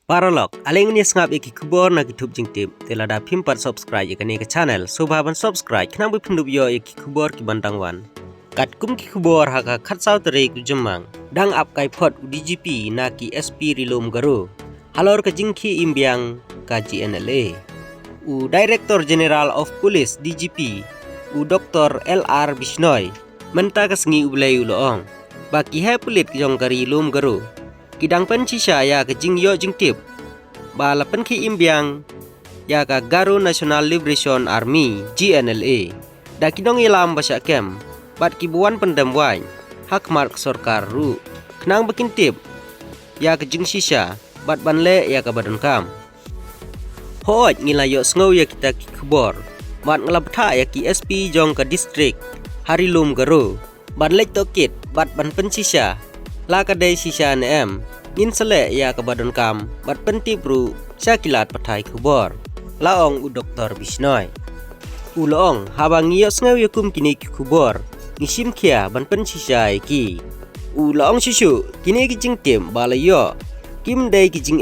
Paralog, aling ni ngap iki kubor na YouTube jingtip, telada pimpat subscribe ikani ke channel, sobaban subscribe, kenang pendup yo iki kubor ki bantangwan. Kat kum ki kubor haka khatsau tere ku jemang, dang ap kai phot DGP na ki SP rilum garu, halor ke jingki imbiang ka GNLA. U Director General of Police DGP, u Dr. LR Bisnoy, menta kasngi ulai uloong, baki he pulit jong kari lum garu. Kidang pencisa ya ke jing yo jing tip bala penki imbiang ya ka Garu National Liberation Army GNLA da kidong ilam basa kem bat kibuan pendam wain hak mark sorkar ru kenang bakin tip ya ke jing sisa bat banle ya ka badan kam hoj ngilayo sngow ya kita ki kubor bat ngelabtha ya ki SP jong ka district Harilum Garu ban lek tokit bat ban pencisa la kadai sisa NM ngin sele ya ke badan kam bat penti bru syakilat patai kubor laong u Dr. Bisnoy u laong habang ngiyok sngaw yakum kini ki kubor ngisim kia ban pen sisa ki u laong susu kini ki jing tim balayo kim dai ki jing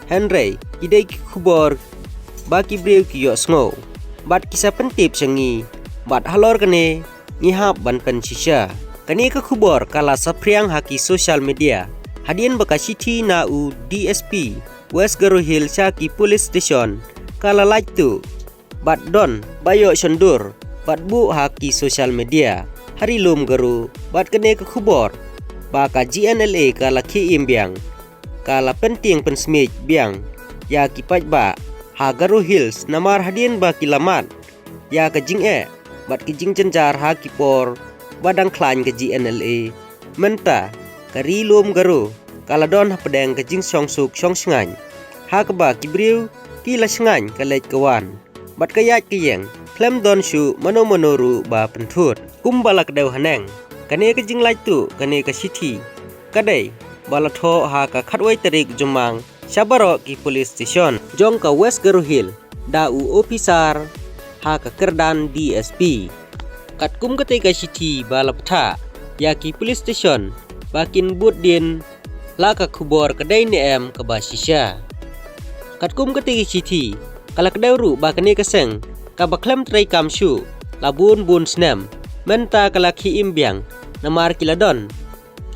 Henry idai ki kubor baki brew ki yo sngaw bat kisah pentip sengi bat halor kene ngihap ban pen sisa kani ke kubor kala sapriang haki social media hadian bekas city na u DSP West Garu Hill Shaki Police Station kala like tu bat don bayo sendur bat bu haki social media Harilum Garu bat kene ke kubor baka GNLA kala ki imbiang kala penting pensmit biang ya ki pajba ha Garu Hills namar hadian baki lamat ya ke jing bat ki jing cencar haki por badang klan ke GNLA menta Harilum Garu kaladon pedeng ke jing songsuk songsengan ha keba kibriu kila sengan kalej kawan bat kayat kiyeng klem don shu mano ba pentut kumbala kedau haneng kane ke jing lai tu kane ke city kadai balatho ha ka khatwai tarik jumang sabaro ki police station jong ka West Garu Hill da u officer ha ka kerdan DSP kat kum ketika city balaptha ya ki police station bakin bud din la ka kubor kedai NM ke basisya kat kum ketika city kala kedai ru ba kene keseng ka baklem trai kamshu labun bun snem menta kala ki imbiang namar kiladon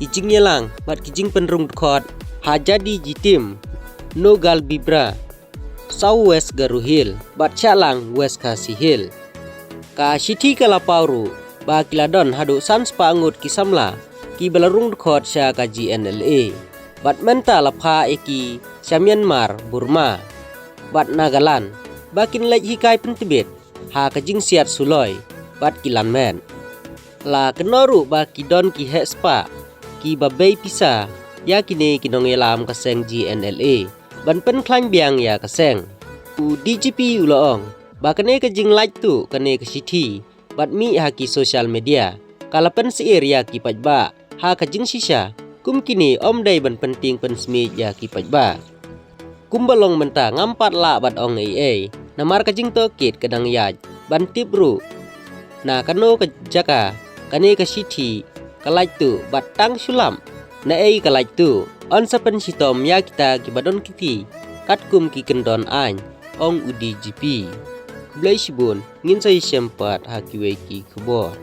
kijing yelang bat kijing penrung khot ha jadi jitim nogal bibra South West Garu Hill bat chalang West Kasi Hill ka city kala pauru ba kiladon hadu sans pangut kisamla ki balarung khot sya ka GNLA bat menta lapha eki sya Myanmar Burma bat Nagaland bakin lej hikai pentibet ha ka jing siat suloi bat kilan men la kenoru ba kidon ki hespa ki babai pisa ya kini kinong elam kaseng GNLA ban pen klan biang ya kaseng u DGP uloong ba kene ke jing like tu kene ke city bat mi haki social media kalapen si area ki pajba ha ka jing sisa kum kini om dai ban penting pen smi ya ki pajba kum balong menta ngampat la bat ong namar ka jing to kit kadang yaj ban tibru na kano ke jaka kane ke city kalai tu bat tang sulam na kalai tu on sapen sitom ya kita ki badon kiti kat kum ki kendon an ong u DGP Blai Sibun ngin sai sempat hakiwe ki kubor